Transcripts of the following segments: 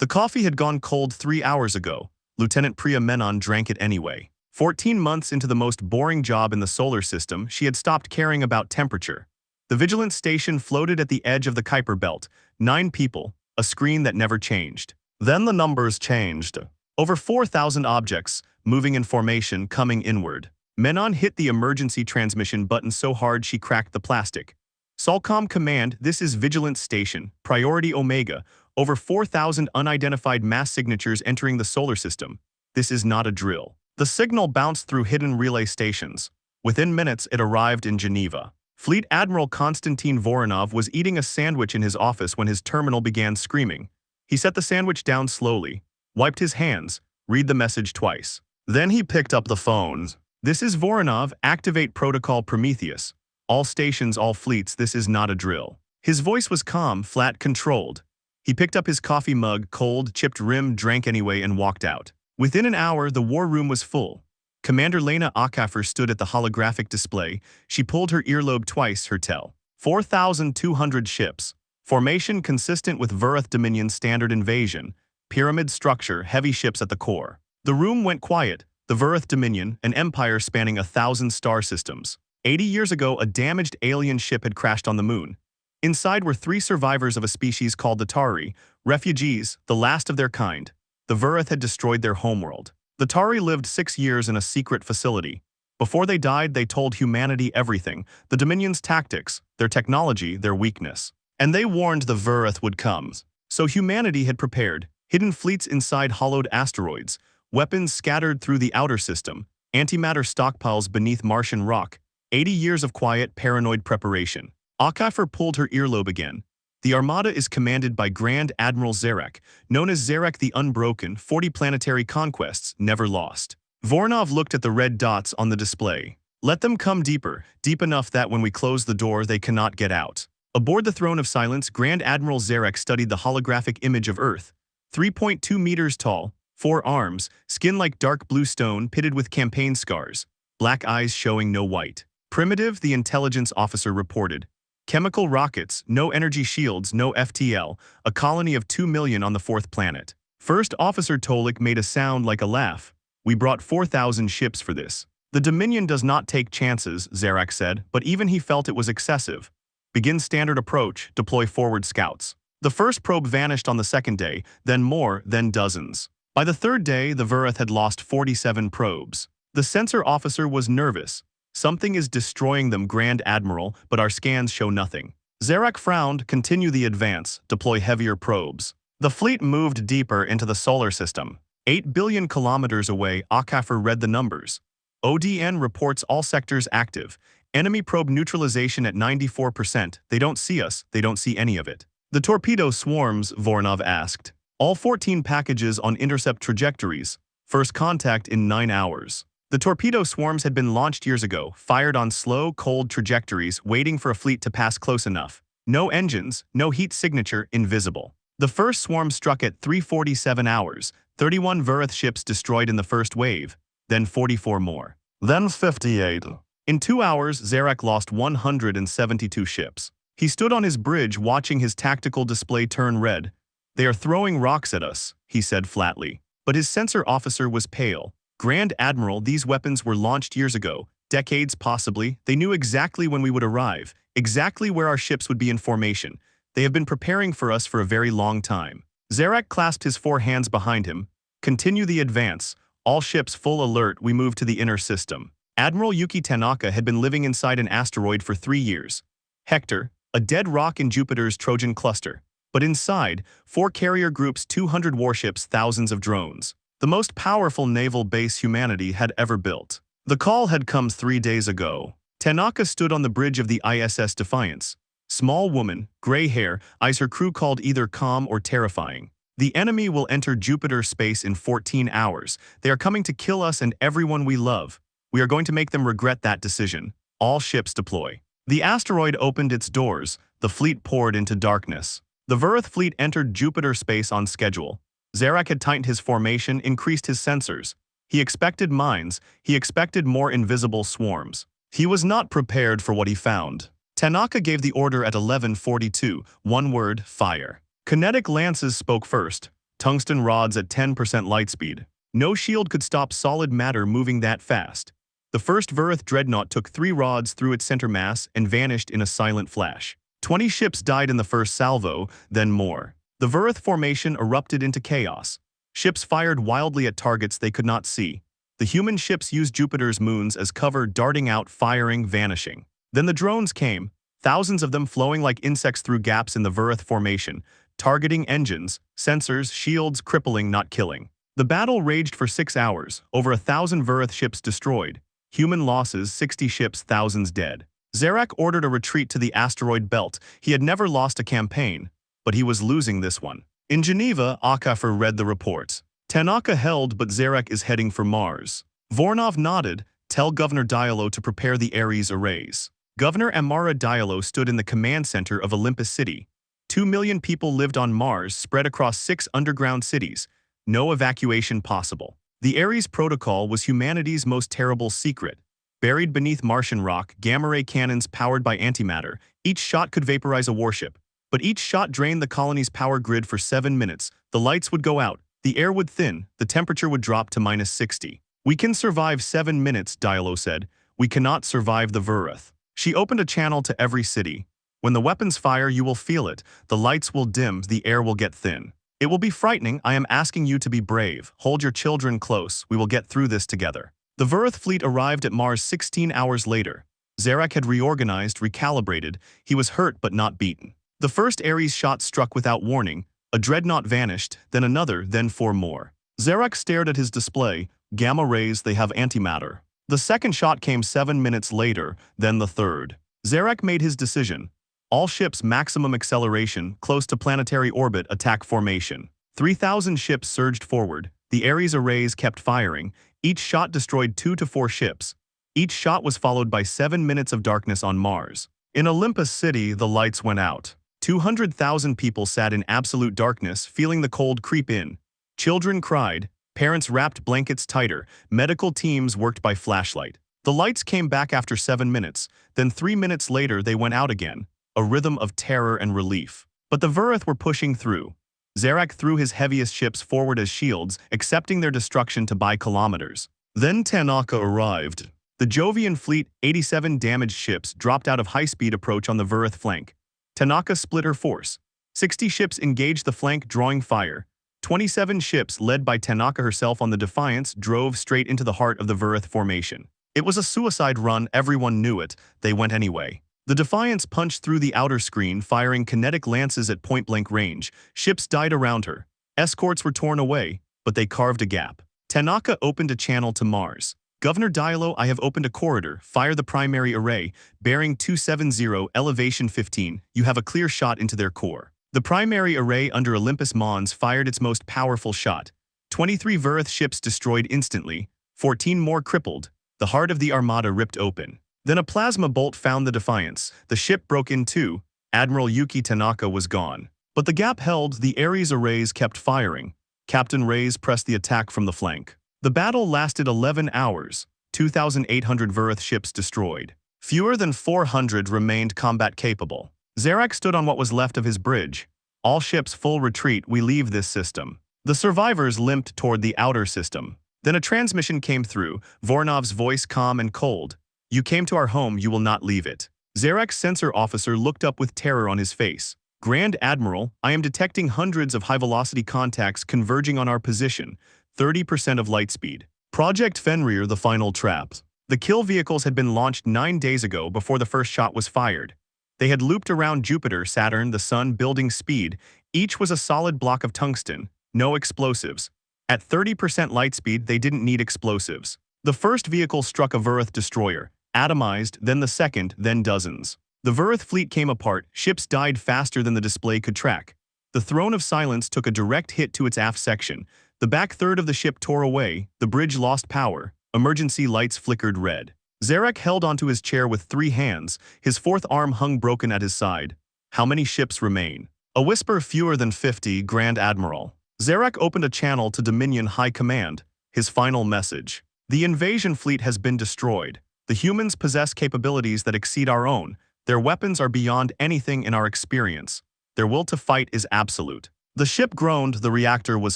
The coffee had gone cold 3 hours ago. Lieutenant Priya Menon drank it anyway. 14 months into the most boring job in the solar system, she had stopped caring about temperature. The Vigilance Station floated at the edge of the Kuiper Belt. 9 people, a screen that never changed. Then the numbers changed. Over 4,000 objects, moving in formation, coming inward. Menon hit the emergency transmission button so hard she cracked the plastic. Solcom command, this is Vigilance Station, priority Omega, over 4,000 unidentified mass signatures entering the solar system. This is not a drill. The signal bounced through hidden relay stations. Within minutes, it arrived in Geneva. Fleet Admiral Konstantin Voronov was eating a sandwich in his office when his terminal began screaming. He set the sandwich down slowly, wiped his hands, read the message twice. Then he picked up the phone. This is Voronov, activate protocol Prometheus. All stations, all fleets, this is not a drill. His voice was calm, flat, controlled. He picked up his coffee mug, cold, chipped rim, drank anyway, and walked out. Within an hour, the war room was full. Commander Lena Akafer stood at the holographic display. She pulled her earlobe twice, her tell. 4,200 ships. Formation consistent with Verith Dominion standard invasion. Pyramid structure, heavy ships at the core. The room went quiet. The Verith Dominion, an empire spanning 1,000 star systems. 80 years ago, a damaged alien ship had crashed on the moon. Inside were 3 survivors of a species called the Tari, refugees, the last of their kind. The Verith had destroyed their homeworld. The Tari lived 6 years in a secret facility. Before they died, they told humanity everything, the Dominion's tactics, their technology, their weakness. And they warned the Verith would come. So humanity had prepared, hidden fleets inside hollowed asteroids, weapons scattered through the outer system, antimatter stockpiles beneath Martian rock. 80 years of quiet, paranoid preparation. Akafer pulled her earlobe again. The Armada is commanded by Grand Admiral Zarek, known as Zarek the Unbroken, 40 planetary conquests, never lost. Voronov looked at the red dots on the display. Let them come deeper, deep enough that when we close the door they cannot get out. Aboard the Throne of Silence, Grand Admiral Zarek studied the holographic image of Earth. 3.2 meters tall, 4 arms, skin like dark blue stone pitted with campaign scars, black eyes showing no white. Primitive, the intelligence officer reported. Chemical rockets, no energy shields, no FTL, a colony of 2 million on the 4th planet. First Officer Tolik made a sound like a laugh. We brought 4,000 ships for this. The Dominion does not take chances, Zarek said, but even he felt it was excessive. Begin standard approach, deploy forward scouts. The first probe vanished on the 2nd day, then more, then dozens. By the 3rd day, the Verith had lost 47 probes. The sensor officer was nervous. Something is destroying them, Grand Admiral, but our scans show nothing. Zarek frowned, continue the advance, deploy heavier probes. The fleet moved deeper into the solar system. 8 billion kilometers away, Akafer read the numbers. ODN reports all sectors active. Enemy probe neutralization at 94%. They don't see us, they don't see any of it. The torpedo swarms, Voronov asked. All 14 packages on intercept trajectories. First contact in 9 hours. The torpedo swarms had been launched years ago, fired on slow, cold trajectories, waiting for a fleet to pass close enough. No engines, no heat signature, invisible. The first swarm struck at 3:47 hours, 31 Verith ships destroyed in the first wave, then 44 more. Then 58. In 2 hours, Zarek lost 172 ships. He stood on his bridge watching his tactical display turn red. They are throwing rocks at us, he said flatly. But his sensor officer was pale. Grand Admiral, these weapons were launched years ago, decades possibly. They knew exactly when we would arrive, exactly where our ships would be in formation. They have been preparing for us for a very long time. Zarek clasped his 4 hands behind him. Continue the advance. All ships full alert, we move to the inner system. Admiral Yuki Tanaka had been living inside an asteroid for 3 years. Hector, a dead rock in Jupiter's Trojan cluster. But inside, 4 carrier groups, 200 warships, thousands of drones. The most powerful naval base humanity had ever built. The call had come 3 days ago. Tanaka stood on the bridge of the ISS Defiance. Small woman, gray hair, eyes her crew called either calm or terrifying. The enemy will enter Jupiter space in 14 hours. They are coming to kill us and everyone we love. We are going to make them regret that decision. All ships deploy. The asteroid opened its doors. The fleet poured into darkness. The Verith fleet entered Jupiter space on schedule. Zarek had tightened his formation, increased his sensors. He expected mines. He expected more invisible swarms. He was not prepared for what he found. Tanaka gave the order at 11:42. One word, fire. Kinetic lances spoke first. Tungsten rods at 10% lightspeed. No shield could stop solid matter moving that fast. The first Verith dreadnought took 3 rods through its center mass and vanished in a silent flash. 20 ships died in the first salvo, then more. The Verith formation erupted into chaos. Ships fired wildly at targets they could not see. The human ships used Jupiter's moons as cover, darting out, firing, vanishing. Then the drones came, thousands of them flowing like insects through gaps in the Verith formation, targeting engines, sensors, shields, crippling, not killing. The battle raged for 6 hours, over 1,000 Verith ships destroyed. Human losses, 60 ships, thousands dead. Zarak ordered a retreat to the asteroid belt. He had never lost a campaign, but he was losing this one. In Geneva, Akafor read the reports. Tanaka held, but Zarak is heading for Mars. Voronov nodded. Tell Governor Diallo to prepare the Ares arrays. Governor Amara Diallo stood in the command center of Olympus City. 2 million people lived on Mars, spread across 6 underground cities. No evacuation possible. The Ares Protocol was humanity's most terrible secret. Buried beneath Martian rock, gamma-ray cannons powered by antimatter. Each shot could vaporize a warship. But each shot drained the colony's power grid for 7 minutes. The lights would go out. The air would thin. The temperature would drop to -60. We can survive 7 minutes, Diallo said. We cannot survive the Verith. She opened a channel to every city. When the weapons fire, you will feel it. The lights will dim. The air will get thin. It will be frightening. I am asking you to be brave. Hold your children close. We will get through this together. The Verith fleet arrived at Mars 16 hours later. Zarak had reorganized, recalibrated. He was hurt but not beaten. The first Ares shot struck without warning. A dreadnought vanished, then another, then 4 more. Zarak stared at his display. Gamma rays, they have antimatter. The second shot came 7 minutes later, then the third. Zarak made his decision. All ships maximum acceleration, close to planetary orbit, attack formation. 3,000 ships surged forward. The Ares arrays kept firing. Each shot destroyed 2 to 4 ships. Each shot was followed by 7 minutes of darkness on Mars. In Olympus City, the lights went out. 200,000 people sat in absolute darkness, feeling the cold creep in. Children cried. Parents wrapped blankets tighter. Medical teams worked by flashlight. The lights came back after 7 minutes. Then 3 minutes later, they went out again. A rhythm of terror and relief. But the Verith were pushing through. Zarak threw his heaviest ships forward as shields, accepting their destruction to buy kilometers. Then Tanaka arrived. The Jovian fleet, 87 damaged ships, dropped out of high-speed approach on the Verith flank. Tanaka split her force. 60 ships engaged the flank, drawing fire. 27 ships, led by Tanaka herself on the Defiance, drove straight into the heart of the Verith formation. It was a suicide run, everyone knew it. They went anyway. The Defiance punched through the outer screen, firing kinetic lances at point-blank range. Ships died around her. Escorts were torn away, but they carved a gap. Tanaka opened a channel to Mars. Governor Diallo, I have opened a corridor. Fire the primary array. Bearing 270, elevation 15. You have a clear shot into their core. The primary array under Olympus Mons fired its most powerful shot. 23 Verith ships destroyed instantly. 14 more crippled. The heart of the armada ripped open. Then a plasma bolt found the Defiance. The ship broke in two. Admiral Yuki Tanaka was gone. But the gap held. The Ares arrays kept firing. Captain Reyes pressed the attack from the flank. The battle lasted 11 hours. 2,800 Verith ships destroyed. Fewer than 400 remained combat capable. Zarak stood on what was left of his bridge. All ships full retreat, we leave this system. The survivors limped toward the outer system. Then a transmission came through, Voronov's voice calm and cold. You came to our home, you will not leave it. Zarak's sensor officer looked up with terror on his face. Grand Admiral, I am detecting hundreds of high-velocity contacts converging on our position. 30% of light speed. Project Fenrir, the final trap. The kill vehicles had been launched 9 days ago before the first shot was fired. They had looped around Jupiter, Saturn, the Sun, building speed. Each was a solid block of tungsten, no explosives. At 30% light speed, they didn't need explosives. The first vehicle struck a Verith destroyer, atomized, then the second, then dozens. The Verith fleet came apart, ships died faster than the display could track. The Throne of Silence took a direct hit to its aft section. The back third of the ship tore away, the bridge lost power, emergency lights flickered red. Zarak held onto his chair with 3 hands, his 4th arm hung broken at his side. How many ships remain? A whisper, fewer than 50, Grand Admiral. Zarak opened a channel to Dominion High Command, his final message. The invasion fleet has been destroyed. The humans possess capabilities that exceed our own. Their weapons are beyond anything in our experience. Their will to fight is absolute. The ship groaned. The reactor was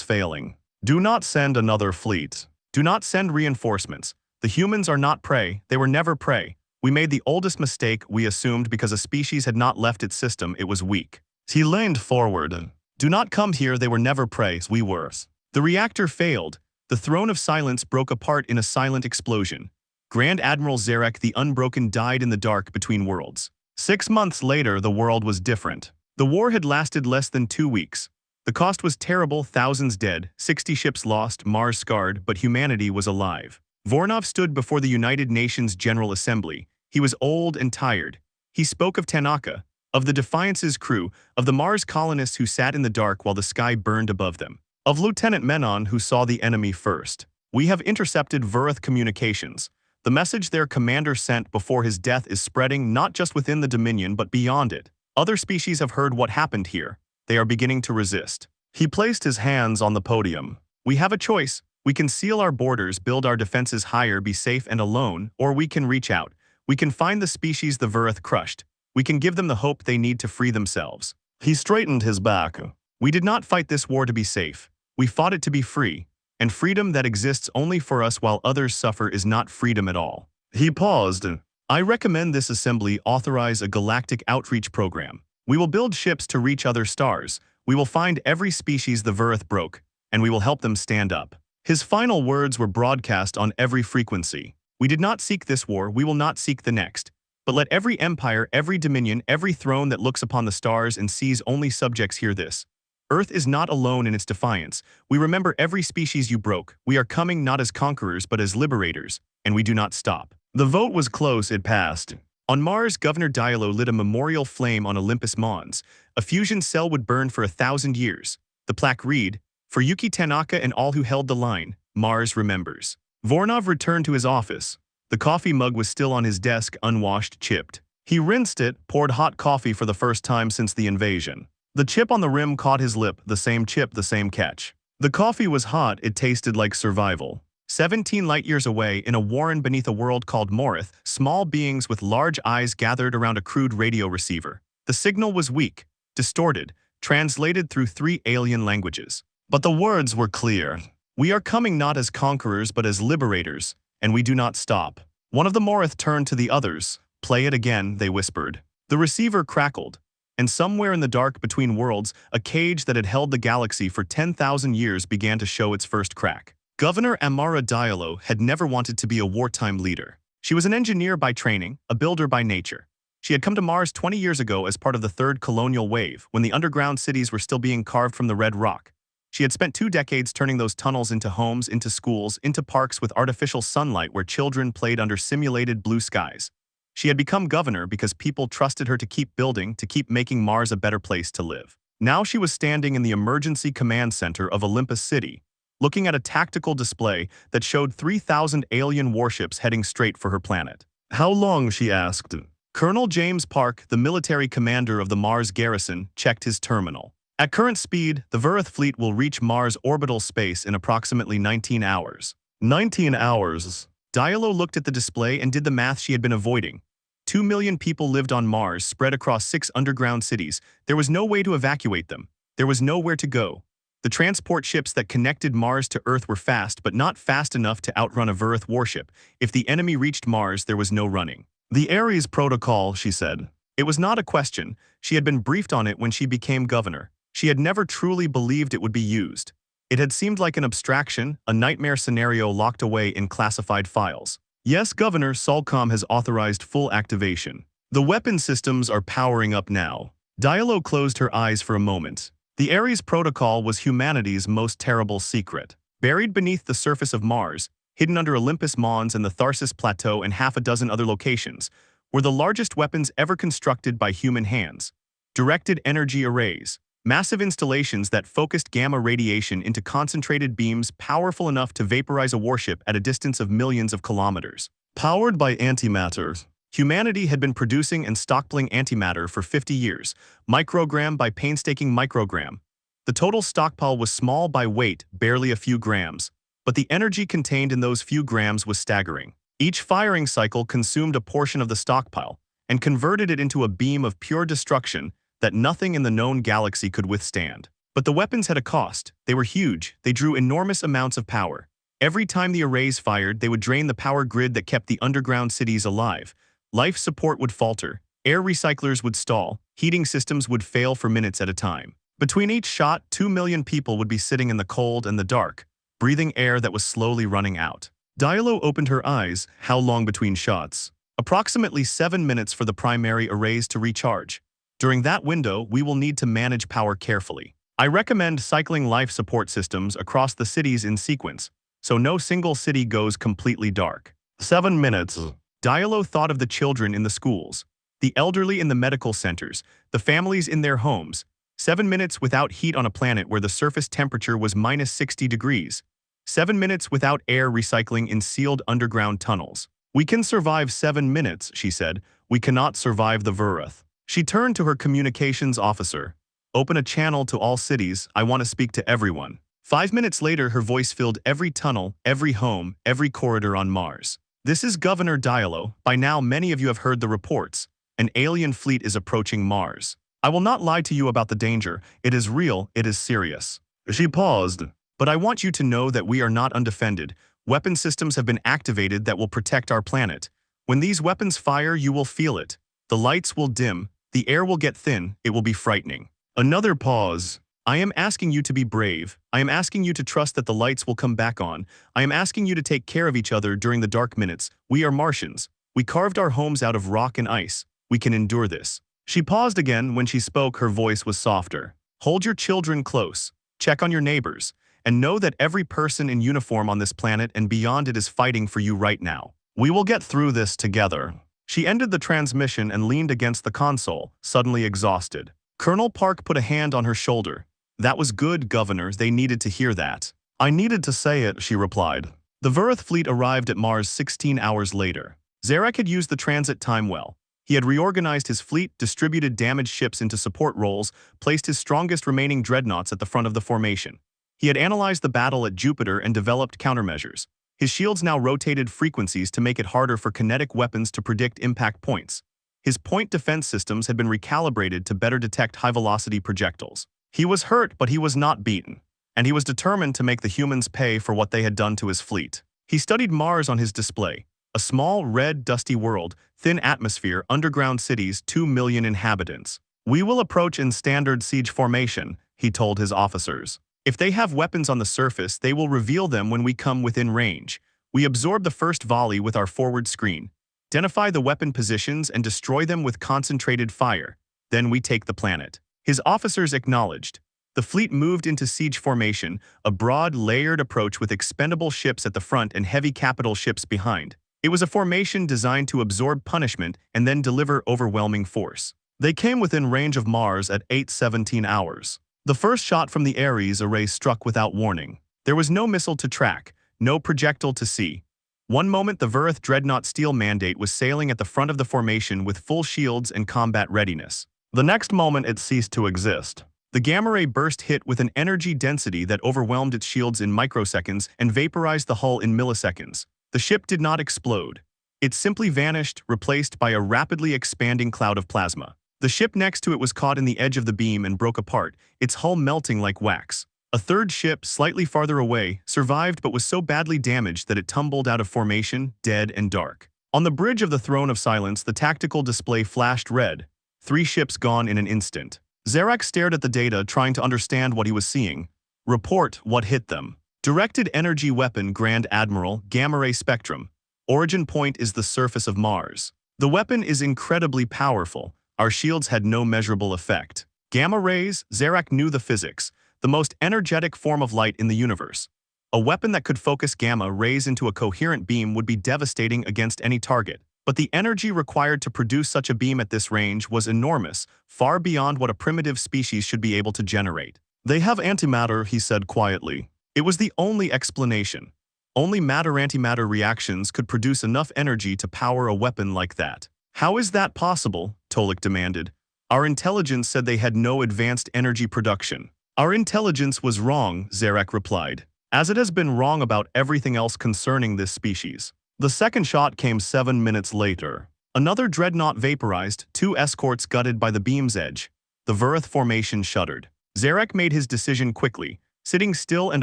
failing. Do not send another fleet. Do not send reinforcements. The humans are not prey. They were never prey. We made the oldest mistake. We assumed because a species had not left its system, it was weak. He leaned forward. Do not come here. They were never prey. We were. The reactor failed. The throne of silence broke apart in a silent explosion. Grand Admiral Zarek the Unbroken died in the dark between worlds. 6 months later, the world was different. The war had lasted less than 2 weeks. The cost was terrible, thousands dead, 60 ships lost, Mars scarred, but humanity was alive. Voronov stood before the United Nations General Assembly. He was old and tired. He spoke of Tanaka, of the Defiance's crew, of the Mars colonists who sat in the dark while the sky burned above them, of Lieutenant Menon who saw the enemy first. We have intercepted Vurath communications. The message their commander sent before his death is spreading not just within the Dominion but beyond it. Other species have heard what happened here. They are beginning to resist. He placed his hands on the podium. We have a choice. We can seal our borders, build our defenses higher, be safe and alone, or we can reach out. We can find the species the Vurath crushed. We can give them the hope they need to free themselves. He straightened his back. We did not fight this war to be safe. We fought it to be free. And freedom that exists only for us while others suffer is not freedom at all. He paused. I recommend this assembly authorize a galactic outreach program. We will build ships to reach other stars. We will find every species the Vurath broke, and we will help them stand up. His final words were broadcast on every frequency. We did not seek this war, we will not seek the next. But let every empire, every dominion, every throne that looks upon the stars and sees only subjects hear this. Earth is not alone in its defiance. We remember every species you broke. We are coming not as conquerors but as liberators, and we do not stop. The vote was close, it passed. On Mars, Governor Diallo lit a memorial flame on Olympus Mons. A fusion cell would burn for 1,000 years. The plaque read, "For Yuki Tanaka and all who held the line, Mars remembers." Voronov returned to his office. The coffee mug was still on his desk, unwashed, chipped. He rinsed it, poured hot coffee for the first time since the invasion. The chip on the rim caught his lip, the same chip, the same catch. The coffee was hot, it tasted like survival. 17 light-years away, in a warren beneath a world called Morith, small beings with large eyes gathered around a crude radio receiver. The signal was weak, distorted, translated through 3 alien languages. But the words were clear. We are coming not as conquerors but as liberators, and we do not stop. One of the Morith turned to the others. Play it again, they whispered. The receiver crackled, and somewhere in the dark between worlds, a cage that had held the galaxy for 10,000 years began to show its first crack. Governor Amara Diallo had never wanted to be a wartime leader. She was an engineer by training, a builder by nature. She had come to Mars 20 years ago as part of the third colonial wave, when the underground cities were still being carved from the red rock. She had spent 2 decades turning those tunnels into homes, into schools, into parks with artificial sunlight where children played under simulated blue skies. She had become governor because people trusted her to keep building, to keep making Mars a better place to live. Now she was standing in the emergency command center of Olympus City, looking at a tactical display that showed 3,000 alien warships heading straight for her planet. How long, she asked. Colonel James Park, the military commander of the Mars garrison, checked his terminal. At current speed, the Vurath fleet will reach Mars orbital space in approximately 19 hours. 19 hours. Diallo looked at the display and did the math she had been avoiding. 2 million people lived on Mars, spread across 6 underground cities. There was no way to evacuate them. There was nowhere to go. The transport ships that connected Mars to Earth were fast, but not fast enough to outrun a Vurath warship. If the enemy reached Mars, there was no running. The Ares Protocol, she said. It was not a question. She had been briefed on it when she became governor. She had never truly believed it would be used. It had seemed like an abstraction, a nightmare scenario locked away in classified files. Yes, Governor, Solcom has authorized full activation. The weapon systems are powering up now. Diallo closed her eyes for a moment. The Ares Protocol was humanity's most terrible secret. Buried beneath the surface of Mars, hidden under Olympus Mons and the Tharsis Plateau and half a dozen other locations, were the largest weapons ever constructed by human hands. Directed energy arrays. Massive installations that focused gamma radiation into concentrated beams powerful enough to vaporize a warship at a distance of millions of kilometers. Powered by antimatter. Humanity had been producing and stockpiling antimatter for 50 years, microgram by painstaking microgram. The total stockpile was small by weight, barely a few grams, but the energy contained in those few grams was staggering. Each firing cycle consumed a portion of the stockpile and converted it into a beam of pure destruction that nothing in the known galaxy could withstand. But But the weapons had a cost. They were huge. They drew enormous amounts of power. Every time the arrays fired, they would drain the power grid that kept the underground cities alive. Life support would falter. Air recyclers would stall. Heating systems would fail for minutes at a time. Between each shot, 2 million people would be sitting in the cold and the dark, breathing air that was slowly running out. Diallo opened her eyes. How long between shots? Approximately 7 minutes for the primary arrays to recharge. During that window, we will need to manage power carefully. I recommend cycling life support systems across the cities in sequence, so no single city goes completely dark. 7 minutes. Diallo thought of the children in the schools, the elderly in the medical centers, the families in their homes. 7 minutes without heat on a planet where the surface temperature was minus 60 degrees. 7 minutes without air recycling in sealed underground tunnels. We can survive 7 minutes, she said. We cannot survive the Vurath. She turned to her communications officer. Open a channel to all cities. I want to speak to everyone. 5 minutes later, her voice filled every tunnel, every home, every corridor on Mars. This is Governor Diallo. By now, many of you have heard the reports. An alien fleet is approaching Mars. I will not lie to you about the danger. It is real. It is serious. She paused. But I want you to know that we are not undefended. Weapon systems have been activated that will protect our planet. When these weapons fire, you will feel it. The lights will dim. The air will get thin. It will be frightening. Another pause. I am asking you to be brave. I am asking you to trust that the lights will come back on. I am asking you to take care of each other during the dark minutes. We are Martians. We carved our homes out of rock and ice. We can endure this. She paused again. When she spoke, her voice was softer. Hold your children close. Check on your neighbors. And know that every person in uniform on this planet and beyond it is fighting for you right now. We will get through this together. She ended the transmission and leaned against the console, suddenly exhausted. Colonel Park put a hand on her shoulder. That was good, Governor. They needed to hear that. I needed to say it, she replied. The Vurath fleet arrived at Mars 16 hours later. Zarek had used the transit time well. He had reorganized his fleet, distributed damaged ships into support roles, placed his strongest remaining dreadnoughts at the front of the formation. He had analyzed the battle at Jupiter and developed countermeasures. His shields now rotated frequencies to make it harder for kinetic weapons to predict impact points. His point defense systems had been recalibrated to better detect high-velocity projectiles. He was hurt, but he was not beaten, and he was determined to make the humans pay for what they had done to his fleet. He studied Mars on his display. A small, red, dusty world, thin atmosphere, underground cities, 2 million inhabitants. We will approach in standard siege formation, he told his officers. If they have weapons on the surface, they will reveal them when we come within range. We absorb the first volley with our forward screen, identify the weapon positions and destroy them with concentrated fire. Then we take the planet. His officers acknowledged. The fleet moved into siege formation, a broad, layered approach with expendable ships at the front and heavy capital ships behind. It was a formation designed to absorb punishment and then deliver overwhelming force. They came within range of Mars at 8:17 hours. The first shot from the Ares array struck without warning. There was no missile to track, no projectile to see. One moment the Vurath Dreadnought Steel Mandate was sailing at the front of the formation with full shields and combat readiness. The next moment it ceased to exist. The gamma ray burst hit with an energy density that overwhelmed its shields in microseconds and vaporized the hull in milliseconds. The ship did not explode. It simply vanished, replaced by a rapidly expanding cloud of plasma. The ship next to it was caught in the edge of the beam and broke apart, its hull melting like wax. A third ship, slightly farther away, survived but was so badly damaged that it tumbled out of formation, dead and dark. On the bridge of the Throne of Silence, the tactical display flashed red. 3 ships gone in an instant. Zarak stared at the data, trying to understand what he was seeing. Report what hit them. Directed energy weapon, Grand Admiral, gamma ray spectrum. Origin point is the surface of Mars. The weapon is incredibly powerful. Our shields had no measurable effect. Gamma rays, Zarak knew the physics, the most energetic form of light in the universe. A weapon that could focus gamma rays into a coherent beam would be devastating against any target. But the energy required to produce such a beam at this range was enormous, far beyond what a primitive species should be able to generate. They have antimatter, he said quietly. It was the only explanation. Only matter-antimatter reactions could produce enough energy to power a weapon like that. How is that possible? Tolik demanded. Our intelligence said they had no advanced energy production. Our intelligence was wrong, Zarak replied, as it has been wrong about everything else concerning this species. The second shot came 7 minutes later. Another dreadnought vaporized, 2 escorts gutted by the beam's edge. The Vurath formation shuddered. Zarak made his decision quickly. Sitting still and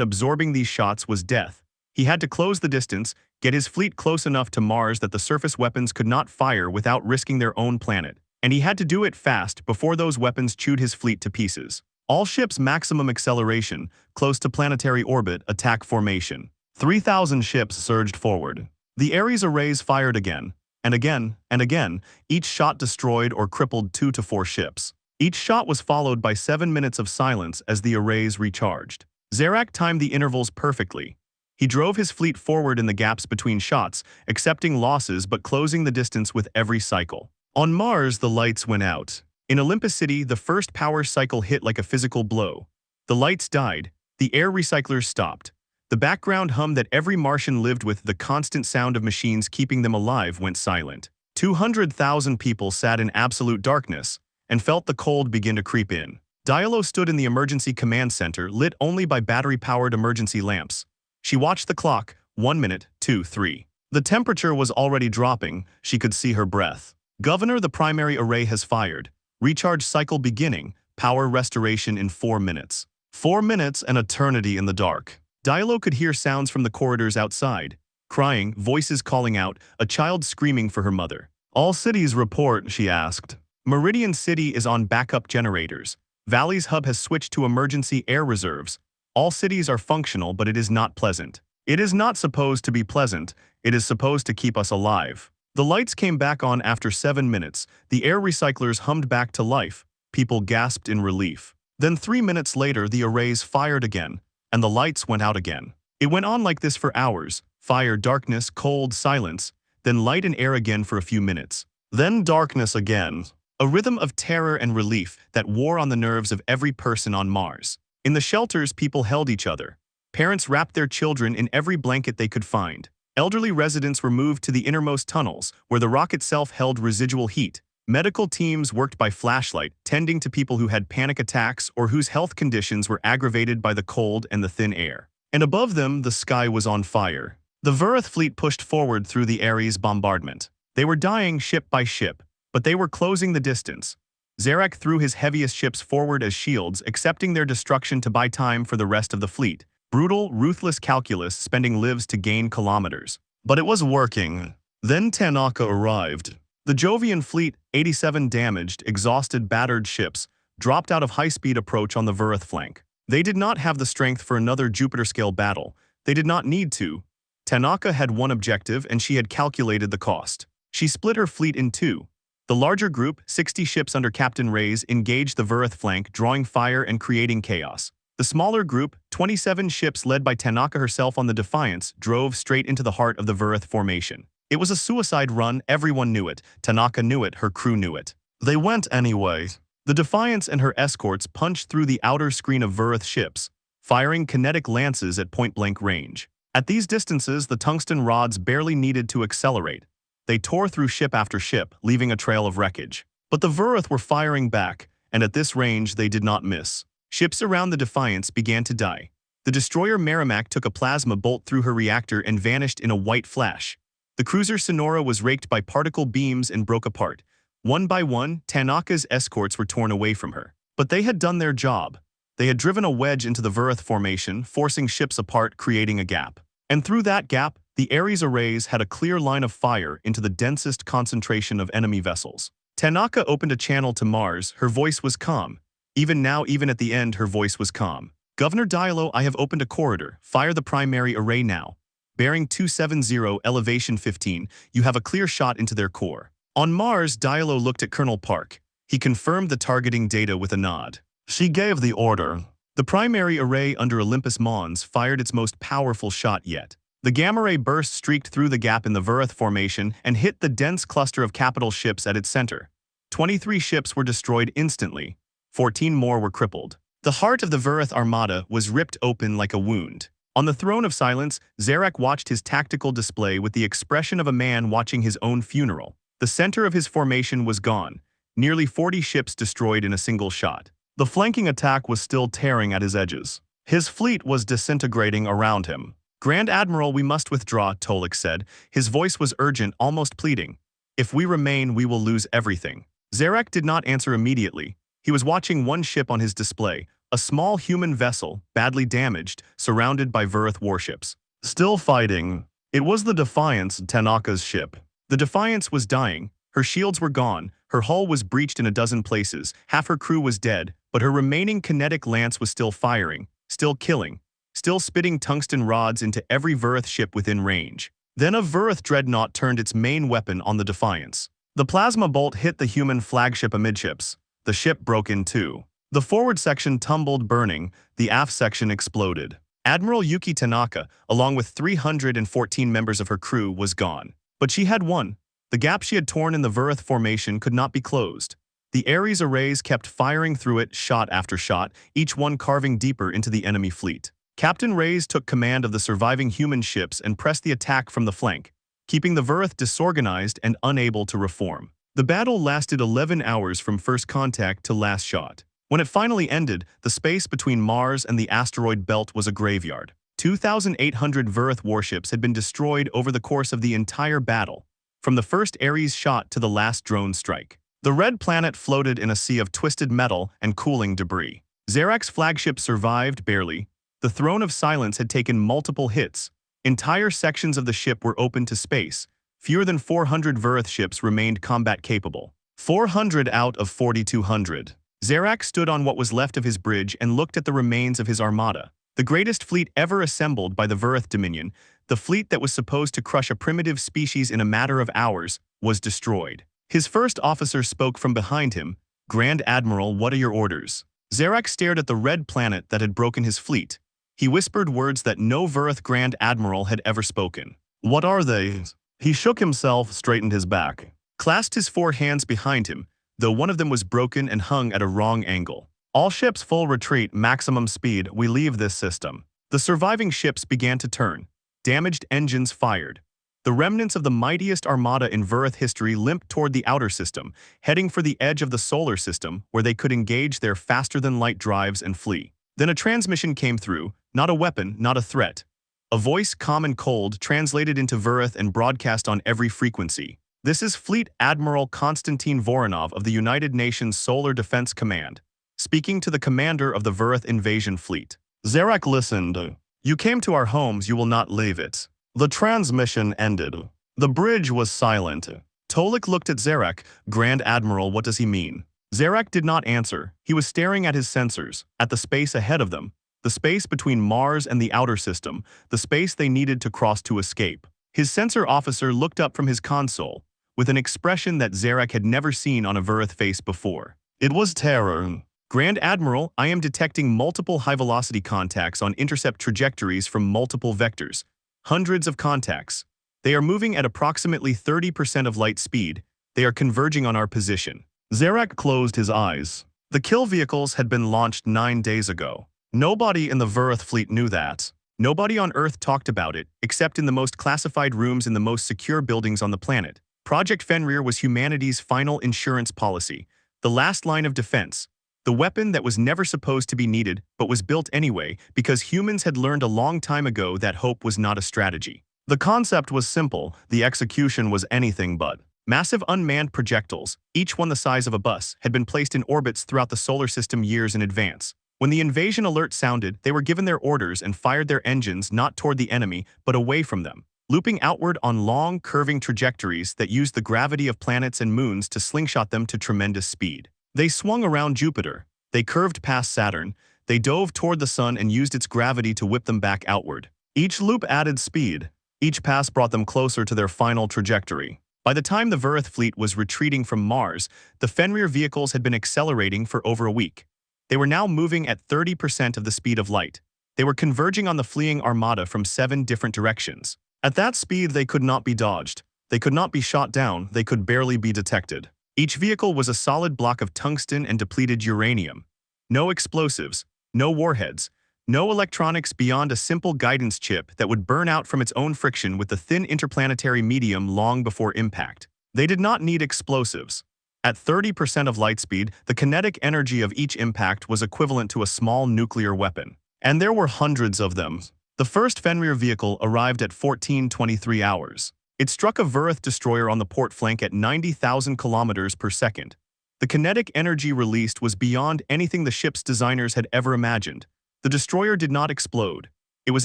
absorbing these shots was death. He had to close the distance, get his fleet close enough to Mars that the surface weapons could not fire without risking their own planet. And he had to do it fast before those weapons chewed his fleet to pieces. All ships maximum acceleration, close to planetary orbit, attack formation. 3,000 ships surged forward. The Ares arrays fired again, and again, and again, each shot destroyed or crippled 2 to 4 ships. Each shot was followed by 7 minutes of silence as the arrays recharged. Zarak timed the intervals perfectly. He drove his fleet forward in the gaps between shots, accepting losses but closing the distance with every cycle. On Mars, the lights went out. In Olympus City, the first power cycle hit like a physical blow. The lights died. The air recyclers stopped. The background hum that every Martian lived with, the constant sound of machines keeping them alive, went silent. 200,000 people sat in absolute darkness and felt the cold begin to creep in. Diallo stood in the emergency command center, lit only by battery-powered emergency lamps. She watched the clock, 1 minute, 2, 3. The temperature was already dropping. She could see her breath. Governor, the primary array has fired. Recharge cycle beginning. Power restoration in 4 minutes. 4 minutes, an eternity in the dark. Diallo could hear sounds from the corridors outside. Crying, voices calling out, a child screaming for her mother. All cities report, she asked. Meridian City is on backup generators. Valley's hub has switched to emergency air reserves. All cities are functional, but it is not pleasant. It is not supposed to be pleasant. It is supposed to keep us alive. The lights came back on after 7 minutes. The air recyclers hummed back to life. People gasped in relief. Then 3 minutes later, the arrays fired again, and the lights went out again. It went on like this for hours. Fire, darkness, cold, silence, then light and air again for a few minutes. Then darkness again. A rhythm of terror and relief that wore on the nerves of every person on Mars. In the shelters, people held each other. Parents wrapped their children in every blanket they could find. Elderly residents were moved to the innermost tunnels, where the rock itself held residual heat. Medical teams worked by flashlight, tending to people who had panic attacks or whose health conditions were aggravated by the cold and the thin air. And above them, the sky was on fire. The Varith fleet pushed forward through the Ares bombardment. They were dying ship by ship, but they were closing the distance. Zarak threw his heaviest ships forward as shields, accepting their destruction to buy time for the rest of the fleet. Brutal, ruthless calculus, spending lives to gain kilometers. But it was working. Then Tanaka arrived. The Jovian fleet, 87 damaged, exhausted, battered ships, dropped out of high-speed approach on the Varith flank. They did not have the strength for another Jupiter-scale battle. They did not need to. Tanaka had one objective, and she had calculated the cost. She split her fleet in two. The larger group, 60 ships under Captain Reyes, engaged the Varith flank, drawing fire and creating chaos. The smaller group, 27 ships led by Tanaka herself on the Defiance, drove straight into the heart of the Varith formation. It was a suicide run, everyone knew it. Tanaka knew it, her crew knew it. They went anyway. The Defiance and her escorts punched through the outer screen of Varith ships, firing kinetic lances at point-blank range. At these distances, the tungsten rods barely needed to accelerate. They tore through ship after ship, leaving a trail of wreckage. But the Varith were firing back, and at this range they did not miss. Ships around the Defiance began to die. The destroyer Merrimack took a plasma bolt through her reactor and vanished in a white flash. The cruiser Sonora was raked by particle beams and broke apart. One by one, Tanaka's escorts were torn away from her. But they had done their job. They had driven a wedge into the Varith formation, forcing ships apart, creating a gap. And through that gap, the Ares arrays had a clear line of fire into the densest concentration of enemy vessels. Tanaka opened a channel to Mars. Her voice was calm. Even now, even at the end, her voice was calm. Governor Diallo, I have opened a corridor. Fire the primary array now. Bearing 270, elevation 15, you have a clear shot into their core. On Mars, Diallo looked at Colonel Park. He confirmed the targeting data with a nod. She gave the order. The primary array under Olympus Mons fired its most powerful shot yet. The gamma ray burst streaked through the gap in the Varith formation and hit the dense cluster of capital ships at its center. 23 ships were destroyed instantly. 14 more were crippled. The heart of the Varith armada was ripped open like a wound. On the throne of silence, Zarak watched his tactical display with the expression of a man watching his own funeral. The center of his formation was gone, nearly 40 ships destroyed in a single shot. The flanking attack was still tearing at his edges. His fleet was disintegrating around him. Grand Admiral, we must withdraw, Tolik said. His voice was urgent, almost pleading. If we remain, we will lose everything. Zarak did not answer immediately. He was watching one ship on his display, a small human vessel, badly damaged, surrounded by Verith warships. Still fighting. It was the Defiance, Tanaka's ship. The Defiance was dying. Her shields were gone, her hull was breached in a dozen places, half her crew was dead, but her remaining kinetic lance was still firing, still killing, still spitting tungsten rods into every Verith ship within range. Then a Verith dreadnought turned its main weapon on the Defiance. The plasma bolt hit the human flagship amidships. The ship broke in two. The forward section tumbled burning, the aft section exploded. Admiral Yuki Tanaka, along with 314 members of her crew, was gone. But she had won. The gap she had torn in the Verith formation could not be closed. The Ares arrays kept firing through it shot after shot, each one carving deeper into the enemy fleet. Captain Reyes took command of the surviving human ships and pressed the attack from the flank, keeping the Verith disorganized and unable to reform. The battle lasted 11 hours from first contact to last shot. When it finally ended, the space between Mars and the asteroid belt was a graveyard. 2,800 Verith warships had been destroyed over the course of the entire battle, from the first Ares shot to the last drone strike. The red planet floated in a sea of twisted metal and cooling debris. Zarak's flagship survived barely. The Throne of Silence had taken multiple hits. Entire sections of the ship were open to space. Fewer than 400 Verith ships remained combat-capable. 400 out of 4,200. Zarak stood on what was left of his bridge and looked at the remains of his armada. The greatest fleet ever assembled by the Verith Dominion, the fleet that was supposed to crush a primitive species in a matter of hours, was destroyed. His first officer spoke from behind him. "Grand Admiral, what are your orders?" Zarak stared at the red planet that had broken his fleet. He whispered words that no Verith Grand Admiral had ever spoken. "What are they?" He shook himself, straightened his back, clasped his four hands behind him, though one of them was broken and hung at a wrong angle. "All ships full retreat, maximum speed, we leave this system." The surviving ships began to turn. Damaged engines fired. The remnants of the mightiest armada in Verith history limped toward the outer system, heading for the edge of the solar system where they could engage their faster-than-light drives and flee. Then a transmission came through, not a weapon, not a threat. A voice, calm and cold, translated into Verith and broadcast on every frequency. "This is Fleet Admiral Konstantin Voronov of the United Nations Solar Defense Command, speaking to the commander of the Verith invasion fleet." Zarak listened. "You came to our homes, you will not leave it." The transmission ended. The bridge was silent. Tolik looked at Zarak. "Grand Admiral, what does he mean?" Zarak did not answer. He was staring at his sensors, at the space ahead of them, the space between Mars and the outer system, the space they needed to cross to escape. His sensor officer looked up from his console, with an expression that Zarak had never seen on a Verith face before. It was terror. "Grand Admiral, I am detecting multiple high-velocity contacts on intercept trajectories from multiple vectors. Hundreds of contacts. They are moving at approximately 30% of light speed. They are converging on our position." Zarak closed his eyes. The kill vehicles had been launched 9 days ago. Nobody in the Verith fleet knew that. Nobody on Earth talked about it, except in the most classified rooms in the most secure buildings on the planet. Project Fenrir was humanity's final insurance policy, the last line of defense, the weapon that was never supposed to be needed but was built anyway because humans had learned a long time ago that hope was not a strategy. The concept was simple, the execution was anything but. Massive unmanned projectiles, each one the size of a bus, had been placed in orbits throughout the solar system years in advance. When the invasion alert sounded, they were given their orders and fired their engines not toward the enemy but away from them, looping outward on long, curving trajectories that used the gravity of planets and moons to slingshot them to tremendous speed. They swung around Jupiter. They curved past Saturn. They dove toward the Sun and used its gravity to whip them back outward. Each loop added speed. Each pass brought them closer to their final trajectory. By the time the Verith fleet was retreating from Mars, the Fenrir vehicles had been accelerating for over a week. They were now moving at 30% of the speed of light. They were converging on the fleeing armada from 7 different directions. At that speed, they could not be dodged. They could not be shot down. They could barely be detected. Each vehicle was a solid block of tungsten and depleted uranium. No explosives, no warheads, no electronics beyond a simple guidance chip that would burn out from its own friction with the thin interplanetary medium long before impact. They did not need explosives. At 30% of light speed, the kinetic energy of each impact was equivalent to a small nuclear weapon. And there were hundreds of them. The first Fenrir vehicle arrived at 14:23 hours. It struck a Verith destroyer on the port flank at 90,000 kilometers per second. The kinetic energy released was beyond anything the ship's designers had ever imagined. The destroyer did not explode. It was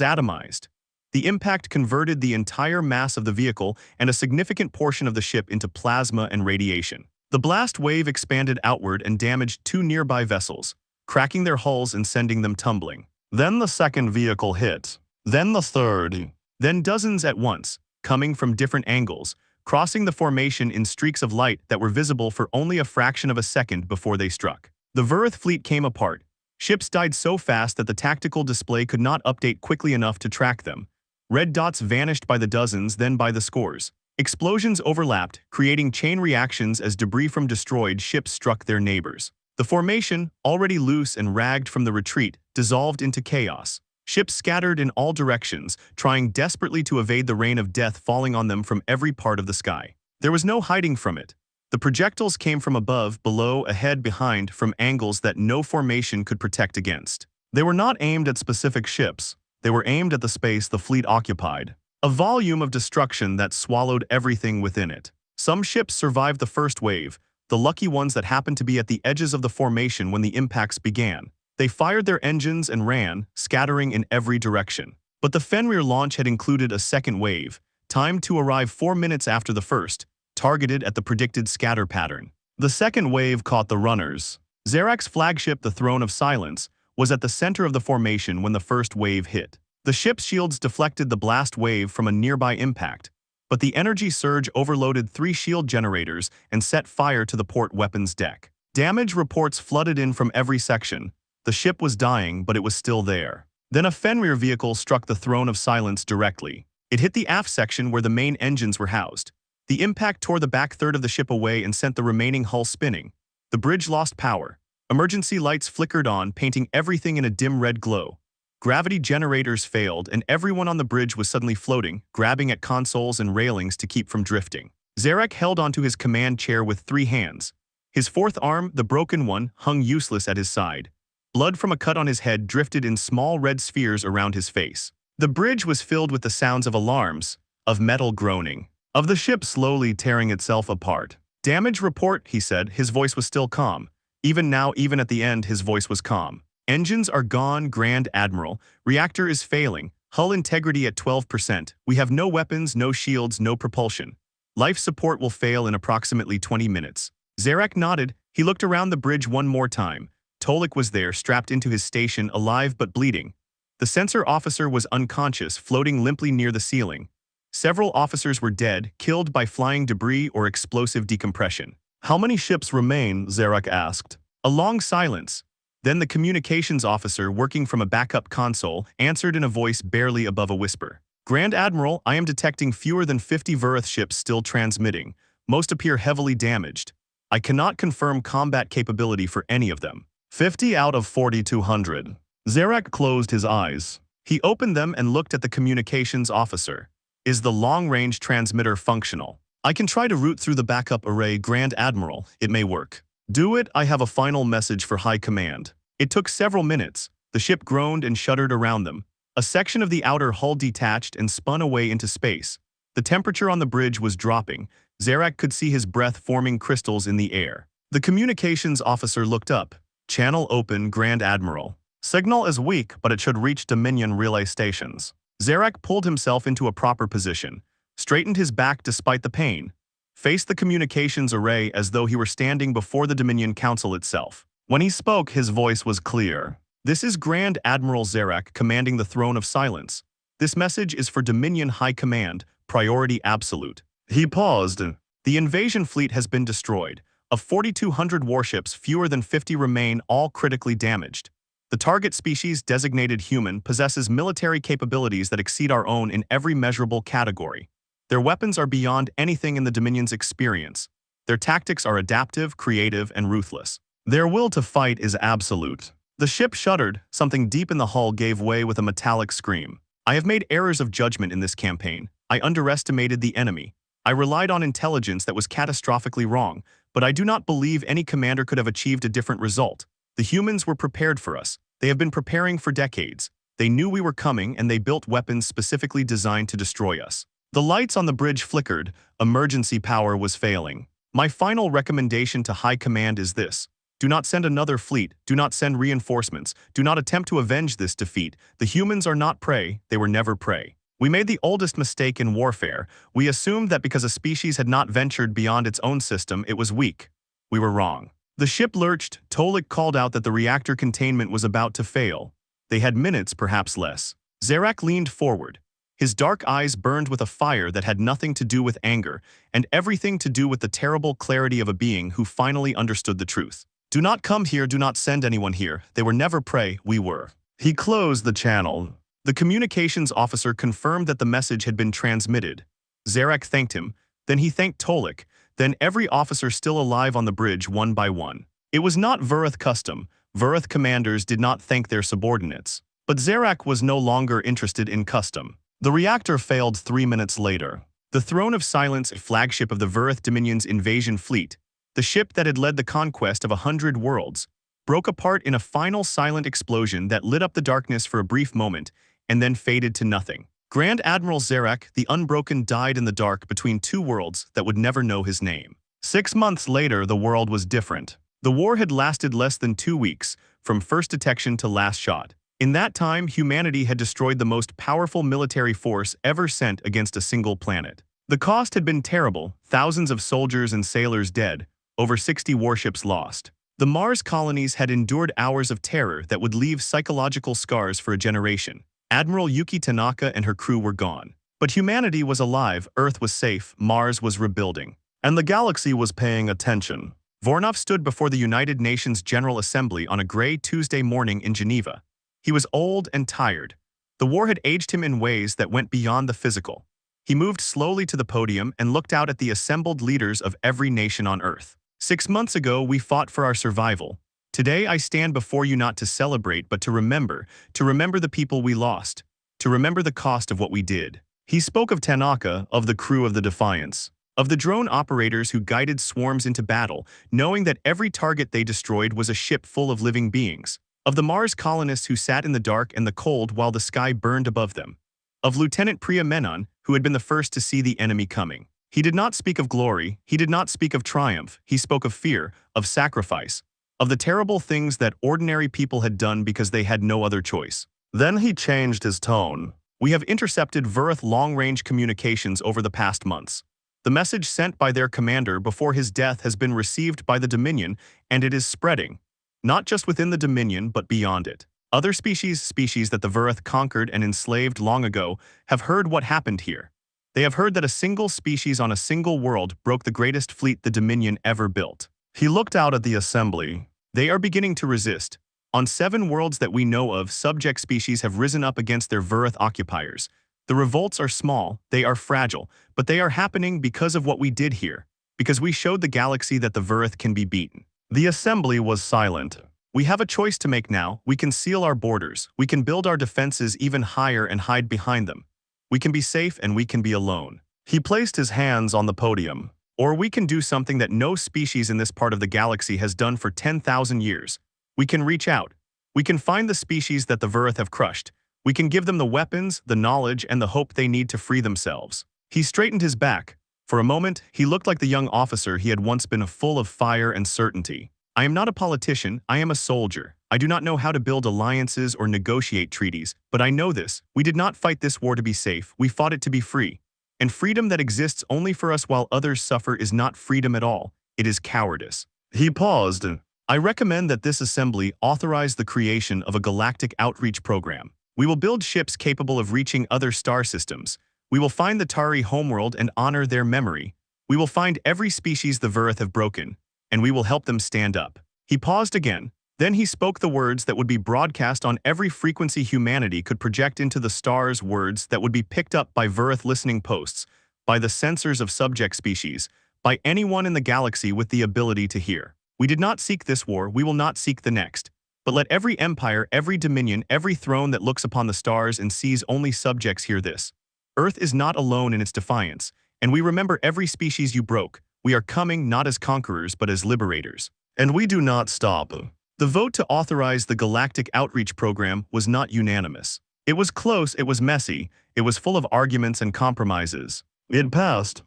atomized. The impact converted the entire mass of the vehicle and a significant portion of the ship into plasma and radiation. The blast wave expanded outward and damaged two nearby vessels, cracking their hulls and sending them tumbling. Then the second vehicle hit. Then the third. Then dozens at once, coming from different angles, crossing the formation in streaks of light that were visible for only a fraction of a second before they struck. The Warfleet came apart. Ships died so fast that the tactical display could not update quickly enough to track them. Red dots vanished by the dozens, then by the scores. Explosions overlapped, creating chain reactions as debris from destroyed ships struck their neighbors. The formation, already loose and ragged from the retreat, dissolved into chaos. Ships scattered in all directions, trying desperately to evade the rain of death falling on them from every part of the sky. There was no hiding from it. The projectiles came from above, below, ahead, behind, from angles that no formation could protect against. They were not aimed at specific ships. They were aimed at the space the fleet occupied. A volume of destruction that swallowed everything within it. Some ships survived the first wave, the lucky ones that happened to be at the edges of the formation when the impacts began. They fired their engines and ran, scattering in every direction. But the Fenrir launch had included a second wave, timed to arrive 4 minutes after the first, targeted at the predicted scatter pattern. The second wave caught the runners. Zarak's flagship, the Throne of Silence, was at the center of the formation when the first wave hit. The ship's shields deflected the blast wave from a nearby impact, but the energy surge overloaded 3 shield generators and set fire to the port weapons deck. Damage reports flooded in from every section. The ship was dying, but it was still there. Then a Fenrir vehicle struck the Throne of Silence directly. It hit the aft section where the main engines were housed. The impact tore the back third of the ship away and sent the remaining hull spinning. The bridge lost power. Emergency lights flickered on, painting everything in a dim red glow. Gravity generators failed, and everyone on the bridge was suddenly floating, grabbing at consoles and railings to keep from drifting. Zarak held onto his command chair with 3 hands. His fourth arm, the broken one, hung useless at his side. Blood from a cut on his head drifted in small red spheres around his face. The bridge was filled with the sounds of alarms, of metal groaning, of the ship slowly tearing itself apart. "Damage report," he said. His voice was still calm. Even now, even at the end, his voice was calm. "Engines are gone, Grand Admiral. Reactor is failing. Hull integrity at 12%. We have no weapons, no shields, no propulsion. Life support will fail in approximately 20 minutes. Zarak nodded. He looked around the bridge one more time. Tolik was there, strapped into his station, alive but bleeding. The sensor officer was unconscious, floating limply near the ceiling. Several officers were dead, killed by flying debris or explosive decompression. "How many ships remain?" Zarak asked. A long silence. Then the communications officer, working from a backup console, answered in a voice barely above a whisper. "Grand Admiral, I am detecting fewer than 50 Vurith ships still transmitting. Most appear heavily damaged. I cannot confirm combat capability for any of them. 50 out of 4,200. Zarak closed his eyes. He opened them and looked at the communications officer. "Is the long-range transmitter functional?" "I can try to route through the backup array, Grand Admiral. It may work." "Do it. I have a final message for High Command." It took several minutes. The ship groaned and shuddered around them. A section of the outer hull detached and spun away into space. The temperature on the bridge was dropping. Zarak could see his breath forming crystals in the air. The communications officer looked up. "Channel open, Grand Admiral. Signal is weak, but it should reach Dominion relay stations." Zarak pulled himself into a proper position, straightened his back despite the pain, faced the communications array as though he were standing before the Dominion Council itself. When he spoke, his voice was clear. "This is Grand Admiral Zarak, commanding the Throne of Silence. This message is for Dominion High Command, priority absolute." He paused. "The invasion fleet has been destroyed. Of 4,200 warships, fewer than 50 remain, all critically damaged. The target species, designated human, possesses military capabilities that exceed our own in every measurable category. Their weapons are beyond anything in the Dominion's experience. Their tactics are adaptive, creative, and ruthless. Their will to fight is absolute." The ship shuddered. Something deep in the hull gave way with a metallic scream. "I have made errors of judgment in this campaign. I underestimated the enemy. I relied on intelligence that was catastrophically wrong, but I do not believe any commander could have achieved a different result. The humans were prepared for us. They have been preparing for decades. They knew we were coming, and they built weapons specifically designed to destroy us." The lights on the bridge flickered. Emergency power was failing. My final recommendation to High Command is this. Do not send another fleet, do not send reinforcements, do not attempt to avenge this defeat. The humans are not prey, they were never prey. We made the oldest mistake in warfare. We assumed that because a species had not ventured beyond its own system, it was weak. We were wrong. The ship lurched. Tolik called out that the reactor containment was about to fail. They had minutes, perhaps less. Zarak leaned forward. His dark eyes burned with a fire that had nothing to do with anger, and everything to do with the terrible clarity of a being who finally understood the truth. Do not come here, do not send anyone here. They were never prey, we were. He closed the channel. The communications officer confirmed that the message had been transmitted. Zarak thanked him, then he thanked Tolik, then every officer still alive on the bridge one by one. It was not Vurath custom. Vurath commanders did not thank their subordinates. But Zarak was no longer interested in custom. The reactor failed 3 minutes later. The Throne of Silence, flagship of the Vurath Dominion's invasion fleet, the ship that had led the conquest of 100 worlds, broke apart in a final silent explosion that lit up the darkness for a brief moment and then faded to nothing. Grand Admiral Zarak, the Unbroken, died in the dark between two worlds that would never know his name. 6 months later, the world was different. The war had lasted less than 2 weeks, from first detection to last shot. In that time, humanity had destroyed the most powerful military force ever sent against a single planet. The cost had been terrible, thousands of soldiers and sailors dead, over 60 warships lost. The Mars colonies had endured hours of terror that would leave psychological scars for a generation. Admiral Yuki Tanaka and her crew were gone. But humanity was alive, Earth was safe, Mars was rebuilding. And the galaxy was paying attention. Vornov stood before the United Nations General Assembly on a gray Tuesday morning in Geneva. He was old and tired. The war had aged him in ways that went beyond the physical. He moved slowly to the podium and looked out at the assembled leaders of every nation on Earth. 6 months ago, we fought for our survival. Today, I stand before you not to celebrate, but to remember the people we lost, to remember the cost of what we did. He spoke of Tanaka, of the crew of the Defiance, of the drone operators who guided swarms into battle, knowing that every target they destroyed was a ship full of living beings, of the Mars colonists who sat in the dark and the cold while the sky burned above them, of Lieutenant Priya Menon, who had been the first to see the enemy coming. He did not speak of glory, he did not speak of triumph, he spoke of fear, of sacrifice, of the terrible things that ordinary people had done because they had no other choice. Then he changed his tone. We have intercepted Vurath long-range communications over the past months. The message sent by their commander before his death has been received by the Dominion, and it is spreading. Not just within the Dominion, but beyond it. Other species that the Vurath conquered and enslaved long ago, have heard what happened here. They have heard that a single species on a single world broke the greatest fleet the Dominion ever built. He looked out at the assembly. They are beginning to resist. On 7 worlds that we know of, subject species have risen up against their Vurath occupiers. The revolts are small, they are fragile, but they are happening because of what we did here, because we showed the galaxy that the Vurath can be beaten. The assembly was silent. We have a choice to make now. We can seal our borders. We can build our defenses even higher and hide behind them. We can be safe and we can be alone. He placed his hands on the podium. Or we can do something that no species in this part of the galaxy has done for 10,000 years. We can reach out. We can find the species that the Vurath have crushed. We can give them the weapons, the knowledge, and the hope they need to free themselves. He straightened his back. For a moment, he looked like the young officer he had once been, full of fire and certainty. I am not a politician, I am a soldier. I do not know how to build alliances or negotiate treaties, but I know this. We did not fight this war to be safe, we fought it to be free. And freedom that exists only for us while others suffer is not freedom at all, it is cowardice. He paused. I recommend that this assembly authorize the creation of a galactic outreach program. We will build ships capable of reaching other star systems. We will find the Tari homeworld and honor their memory. We will find every species the Vurath have broken, and we will help them stand up. He paused again. Then he spoke the words that would be broadcast on every frequency humanity could project into the stars, words that would be picked up by Vurath listening posts, by the sensors of subject species, by anyone in the galaxy with the ability to hear. We did not seek this war, we will not seek the next. But let every empire, every dominion, every throne that looks upon the stars and sees only subjects hear this. Earth is not alone in its defiance, and we remember every species you broke. We are coming not as conquerors but as liberators. And we do not stop. The vote to authorize the Galactic Outreach Program was not unanimous. It was close, it was messy, it was full of arguments and compromises. It passed.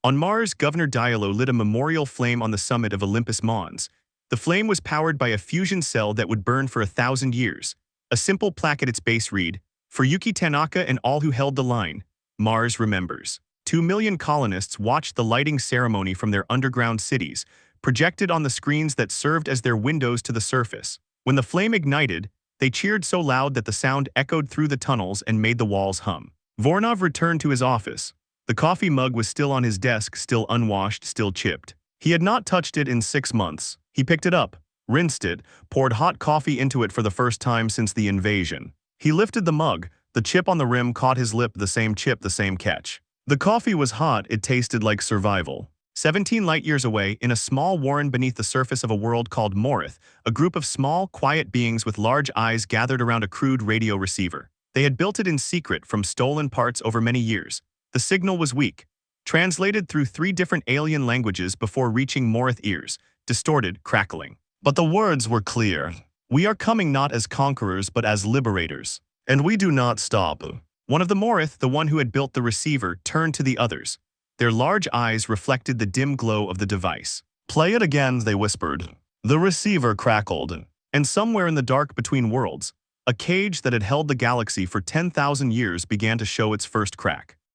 On Mars, Governor Diallo lit a memorial flame on the summit of Olympus Mons. The flame was powered by a fusion cell that would burn for 1,000 years. A simple plaque at its base read, "For Yuki Tanaka and all who held the line, Mars remembers." 2 million colonists watched the lighting ceremony from their underground cities, projected on the screens that served as their windows to the surface. When the flame ignited, they cheered so loud that the sound echoed through the tunnels and made the walls hum. Voronov returned to his office. The coffee mug was still on his desk, still unwashed, still chipped. He had not touched it in 6 months. He picked it up, rinsed it, poured hot coffee into it for the first time since the invasion. He lifted the mug. The chip on the rim caught his lip, the same chip, the same catch. The coffee was hot, it tasted like survival. 17 light-years away, in a small warren beneath the surface of a world called Morith, a group of small, quiet beings with large eyes gathered around a crude radio receiver. They had built it in secret from stolen parts over many years. The signal was weak, translated through 3 different alien languages before reaching Morith ears, distorted, crackling. But the words were clear. "We are coming not as conquerors but as liberators. And we do not stop." One of the Morith, the one who had built the receiver, turned to the others. Their large eyes reflected the dim glow of the device. "Play it again," they whispered. The receiver crackled. And somewhere in the dark between worlds, a cage that had held the galaxy for 10,000 years began to show its first crack.